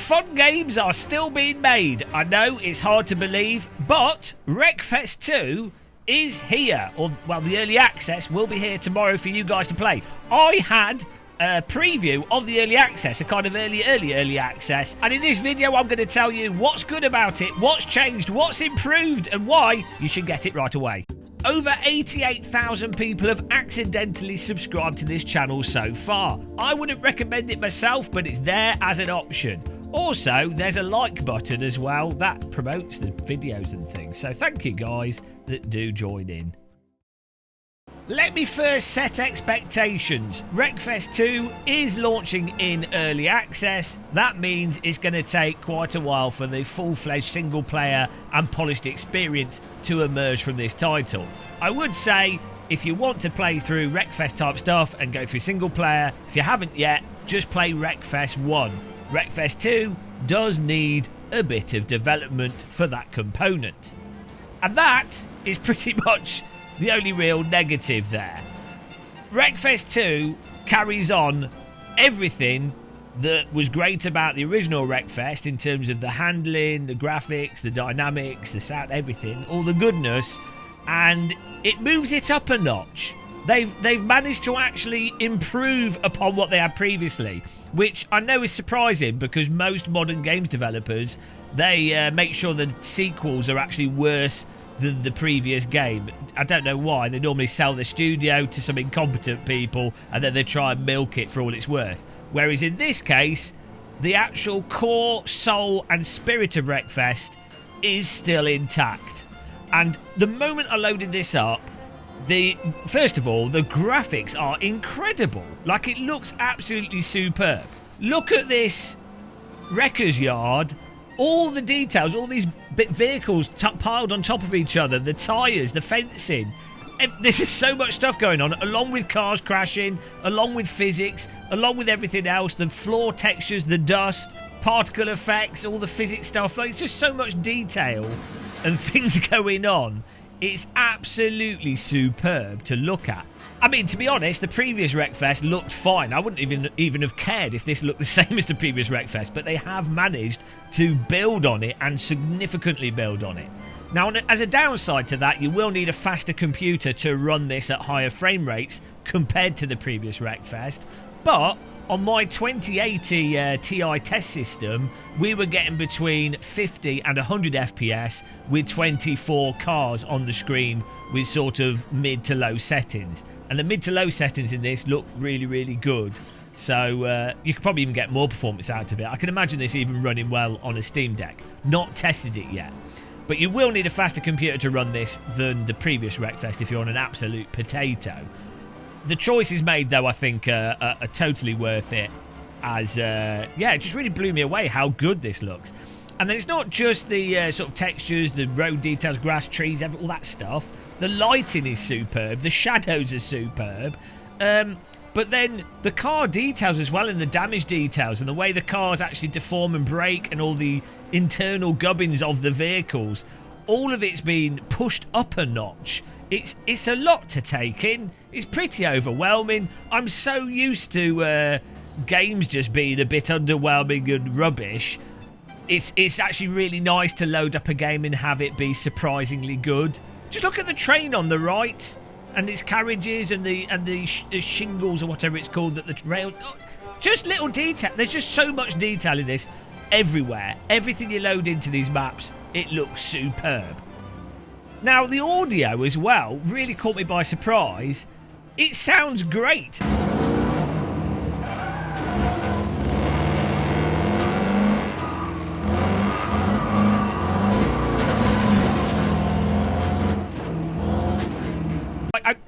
fun games are still being made. I know it's hard to believe, but Wreckfest 2 is here. Or, well, the early access will be here tomorrow for you guys to play. I had a preview of the early access, a kind of early access, and in this video I'm going to tell you what's good about it, what's changed, what's improved, and why you should get it right away. Over 88,000 people have accidentally subscribed to this channel so far. I wouldn't recommend it myself, but it's there as an option. Also, there's a like button as well that promotes the videos and things, so thank you guys that do join in. Let me first set expectations. Wreckfest 2 is launching in early access. That means it's going to take quite a while for the full-fledged single player and polished experience to emerge from this title. I would say if you want to play through Wreckfest type stuff and go through single player, if you haven't yet, just play Wreckfest 1. Wreckfest 2 does need a bit of development for that component. And that is pretty much the only real negative there. Wreckfest 2 carries on everything that was great about the original Wreckfest in terms of the handling, the graphics, the dynamics, the sound, everything, all the goodness, and it moves it up a notch. They've managed to actually improve upon what they had previously, which I know is surprising because most modern games developers, they make sure the sequels are actually worse than the previous game. I don't know why. They normally sell the studio to some incompetent people and then they try and milk it for all it's worth. Whereas in this case, the actual core, soul and spirit of Wreckfest is still intact. And the moment I loaded this up, first of all, the graphics are incredible. Like, it looks absolutely superb. Look at this wrecker's yard. All the details, all these vehicles piled on top of each other, the tyres, the fencing. This is so much stuff going on, along with cars crashing, along with physics, along with everything else, the floor textures, the dust, particle effects, all the physics stuff. Like, it's just so much detail and things going on. It's absolutely superb to look at. I mean, to be honest, the previous Wreckfest looked fine. I wouldn't even have cared if this looked the same as the previous Wreckfest, but they have managed to build on it and significantly build on it. Now, as a downside to that, you will need a faster computer to run this at higher frame rates compared to the previous Wreckfest, but on my 2080 Ti test system, we were getting between 50 and 100 FPS with 24 cars on the screen with sort of mid to low settings. And the mid to low settings in this look really, really good. So you could probably even get more performance out of it. I can imagine this even running well on a Steam Deck. Not tested it yet. But you will need a faster computer to run this than the previous Wreckfest if you're on an absolute potato. The choices made, though, I think are totally worth it. As, yeah, it just really blew me away how good this looks. And then it's not just the sort of textures, the road details, grass, trees, all that stuff. The lighting is superb. The shadows are superb. But then the car details as well, and the damage details, and the way the cars actually deform and break, and all the internal gubbins of the vehicles. All of it's been pushed up a notch. It's a lot to take in. It's pretty overwhelming. I'm so used to games just being a bit underwhelming and rubbish. It's actually really nice to load up a game and have it be surprisingly good. Just look at the train on the right and its carriages and the shingles or whatever it's called that the rail. Just little detail. There's just so much detail in this everywhere. Everything you load into these maps, it looks superb. Now, the audio as well really caught me by surprise. It sounds great.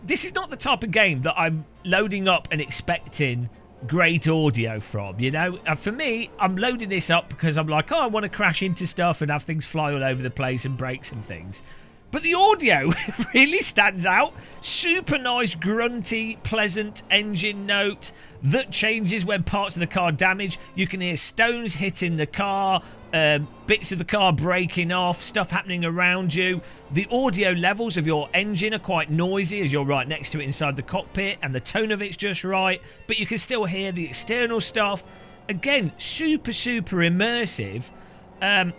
This is not the type of game that I'm loading up and expecting great audio from, you know. For me, I'm loading this up because I'm like, oh, I want to crash into stuff and have things fly all over the place and break some things. But the audio really stands out. Super nice, grunty, pleasant engine note that changes when parts of the car damage. You can hear stones hitting the car, bits of the car breaking off, stuff happening around you. The audio levels of your engine are quite noisy as you're right next to it inside the cockpit, and the tone of it's just right, but you can still hear the external stuff. again, super immersive. I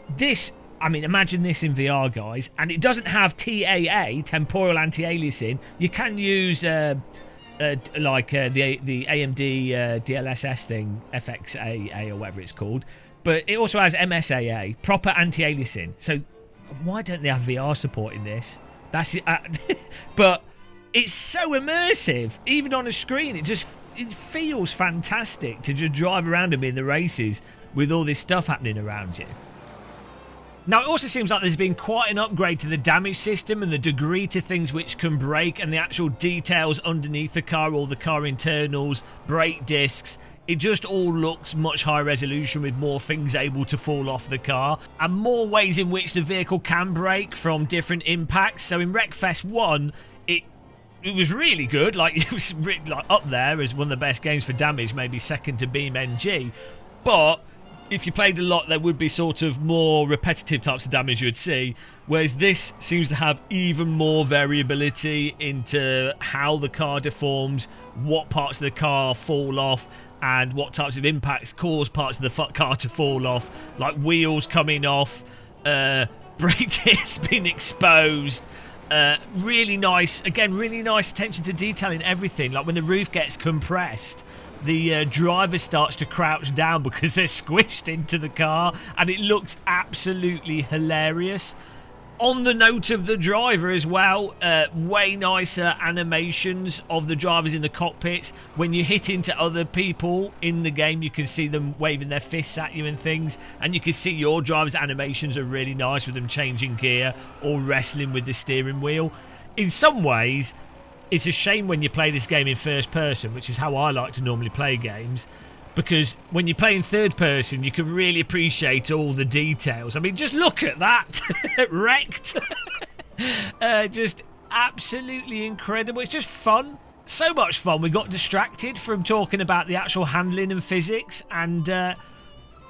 mean, imagine this in VR, guys, and it doesn't have TAA, temporal anti-aliasing. You can use the AMD DLSS thing, FXAA or whatever it's called, but it also has MSAA, proper anti-aliasing. So why don't they have VR support in this? That's it. But it's so immersive, even on a screen. It feels fantastic to just drive around and be in the races with all this stuff happening around you. Now, it also seems like there's been quite an upgrade to the damage system and the degree to things which can break, and the actual details underneath the car, all the car internals, brake discs. It just all looks much higher resolution with more things able to fall off the car and more ways in which the vehicle can break from different impacts. So in Wreckfest 1, it was really good. Like, it was like up there as one of the best games for damage, maybe second to Beam NG. But if you played a lot, there would be sort of more repetitive types of damage you would see, whereas this seems to have even more variability into how the car deforms, what parts of the car fall off, and what types of impacts cause parts of the car to fall off, like wheels coming off, brake discs being exposed. Really nice, again, really nice attention to detail in everything. Like when the roof gets compressed, the driver starts to crouch down because they're squished into the car, and it looks absolutely hilarious. On the note of the driver as well, way nicer animations of the drivers in the cockpits. When you hit into other people in the game, you can see them waving their fists at you and things, and you can see your driver's animations are really nice with them changing gear or wrestling with the steering wheel. In some ways, it's a shame when you play this game in first person, which is how I like to normally play games, because when you play in third person, you can really appreciate all the details. I mean, just look at that. Wrecked. Just absolutely incredible. It's just fun. So much fun. We got distracted from talking about the actual handling and physics, and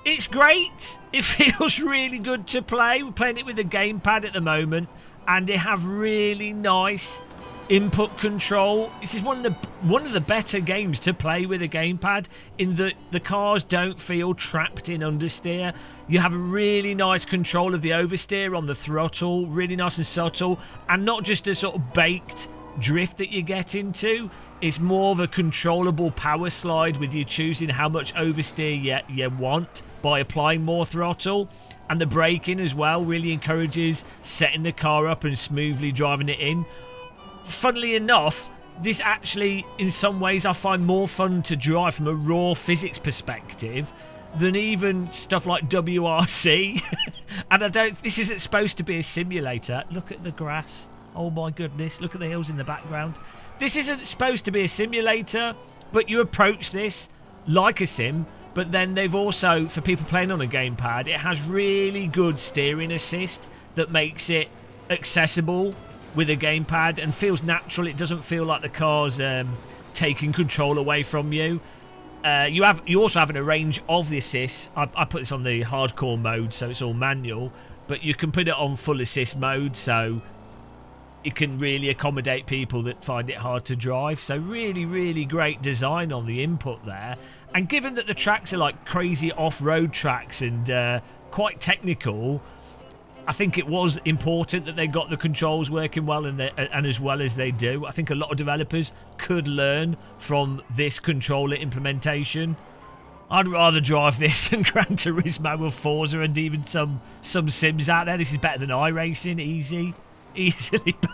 it's great. It feels really good to play. We're playing it with a gamepad at the moment, and they have really nice input control. This is one of the better games to play with a gamepad, in that the cars don't feel trapped in understeer. You have a really nice control of the oversteer on the throttle, really nice and subtle, and not just a sort of baked drift that you get into. It's more of a controllable power slide with you choosing how much oversteer you want by applying more throttle. And the braking as well really encourages setting the car up and smoothly driving it in. Funnily enough, this actually, in some ways, I find more fun to drive from a raw physics perspective than even stuff like WRC. And this isn't supposed to be a simulator. Look at the grass. Oh my goodness, look at the hills in the background. This isn't supposed to be a simulator, but you approach this like a sim. But then they've also, for people playing on a gamepad, it has really good steering assist that makes it accessible with a gamepad and feels natural. It doesn't feel like the car's taking control away from you. You also have a range of the assists. I put this on the hardcore mode, so it's all manual, but you can put it on full assist mode, so it can really accommodate people that find it hard to drive. So really great design on the input there. And given that the tracks are like crazy off-road tracks and quite technical, I think it was important that they got the controls working well and as well as they do. I think a lot of developers could learn from this controller implementation. I'd rather drive this than Gran Turismo or Forza and even some sims out there. This is better than iRacing, easily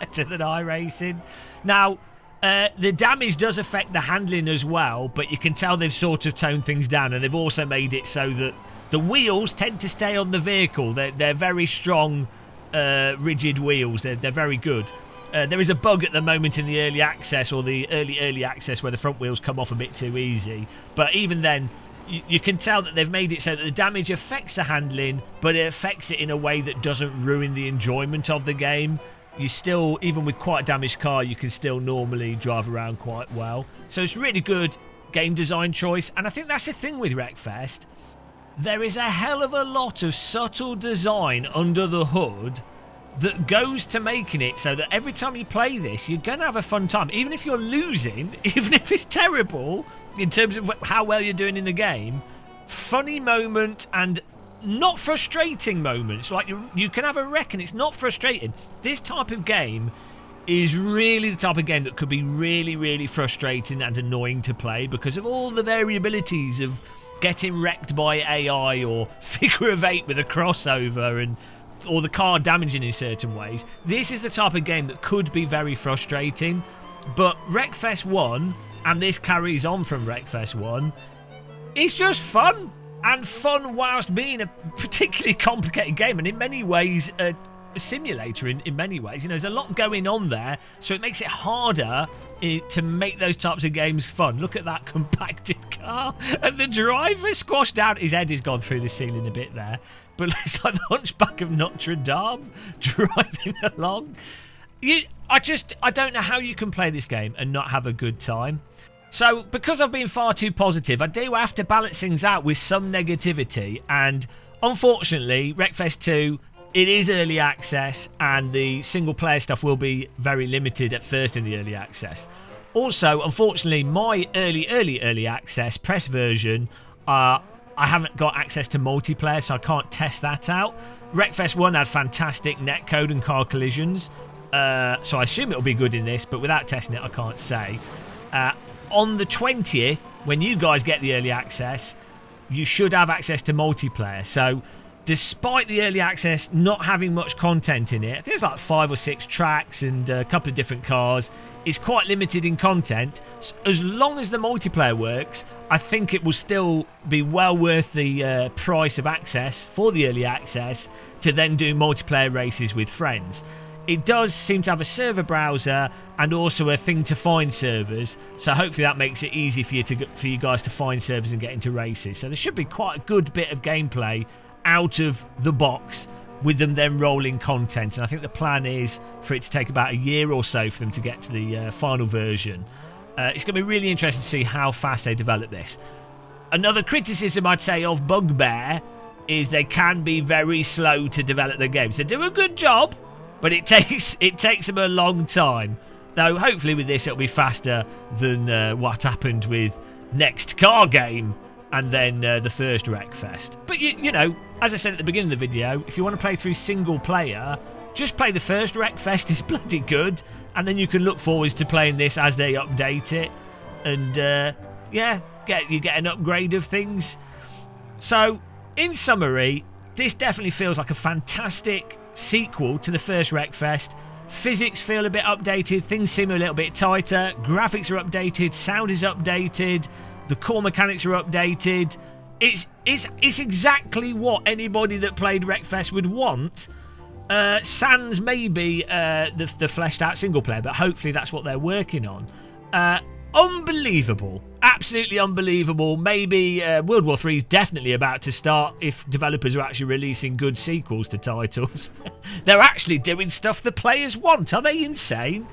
better than iRacing. Now, the damage does affect the handling as well, but you can tell they've sort of toned things down, and they've also made it so that the wheels tend to stay on the vehicle. They're very strong, rigid wheels. They're very good. There is a bug at the moment in the early access, or the early access, where the front wheels come off a bit too easy. But even then, you can tell that they've made it so that the damage affects the handling, but it affects it in a way that doesn't ruin the enjoyment of the game. You still, even with quite a damaged car, you can still normally drive around quite well. So it's really good game design choice, and I think that's the thing with Wreckfest. There is a hell of a lot of subtle design under the hood that goes to making it so that every time you play this, you're going to have a fun time. Even if you're losing, even if it's terrible in terms of how well you're doing in the game, funny moment and not frustrating moments. Like you can have a wreck and it's not frustrating. This type of game is really the type of game that could be really, really frustrating and annoying to play because of all the variabilities of getting wrecked by AI or figure of 8 with a crossover and or the car damaging in certain ways. This is the type of game that could be very frustrating, but Wreckfest 1, and this carries on from Wreckfest 1, it's just fun, and fun whilst being a particularly complicated game, and in many ways a simulator in many ways. You know, there's a lot going on there, so it makes it harder to make those types of games fun. Look at that compacted car, and the driver squashed out. His head has gone through the ceiling a bit there, but it's like the Hunchback of Notre Dame driving along. I don't know how you can play this game and not have a good time. So, because I've been far too positive, I do have to balance things out with some negativity, and unfortunately, Wreckfest 2, it is early access, and the single player stuff will be very limited at first in the early access. Also, unfortunately, my early access press version, I haven't got access to multiplayer, so I can't test that out. Wreckfest 1 had fantastic netcode and car collisions, so I assume it'll be good in this, but without testing it, I can't say. On the 20th, when you guys get the early access, you should have access to multiplayer. So, despite the early access not having much content in it, I think there's like 5 or 6 tracks and a couple of different cars. It's quite limited in content. As long as the multiplayer works, I think it will still be well worth the price of access for the early access to then do multiplayer races with friends. It does seem to have a server browser and also a thing to find servers, so hopefully that makes it easy for you guys to find servers and get into races. So there should be quite a good bit of gameplay out of the box with them then rolling content, and I think the plan is for it to take about a year or so for them to get to the final version. It's going to be really interesting to see how fast they develop this. Another criticism I'd say of Bugbear is they can be very slow to develop their games. They do a good job, but it takes them a long time. Though hopefully with this it'll be faster than what happened with Next Car Game and then the first Wreckfest. But you know, as I said at the beginning of the video, if you want to play through single player, just play the first Wreckfest. It's bloody good, and then you can look forward to playing this as they update it, and yeah, you get an upgrade of things. So in summary, this definitely feels like a fantastic sequel to the first Wreckfest. Physics feel a bit updated, things seem a little bit tighter, graphics are updated, sound is updated, the core mechanics are updated. It's exactly what anybody that played Wreckfest would want. Sans maybe the fleshed out single player, but hopefully that's what they're working on. Unbelievable. Absolutely unbelievable. Maybe World War 3 is definitely about to start if developers are actually releasing good sequels to titles. They're actually doing stuff the players want. Are they insane?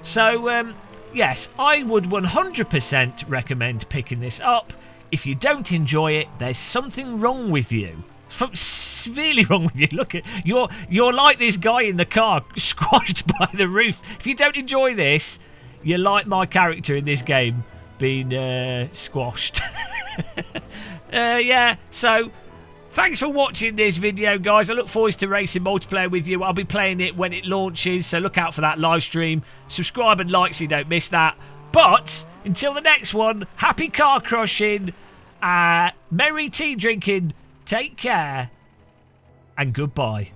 So, yes, I would 100% recommend picking this up. If you don't enjoy it, there's something wrong with you. Severely wrong with you. Look at you're like this guy in the car squashed by the roof. If you don't enjoy this, you're like my character in this game being squashed. Yeah, so thanks for watching this video, guys. I look forward to racing multiplayer with you. I'll be playing it when it launches, so look out for that live stream. Subscribe and like so you don't miss that. But until the next one, happy car crushing, merry tea drinking, take care, and goodbye.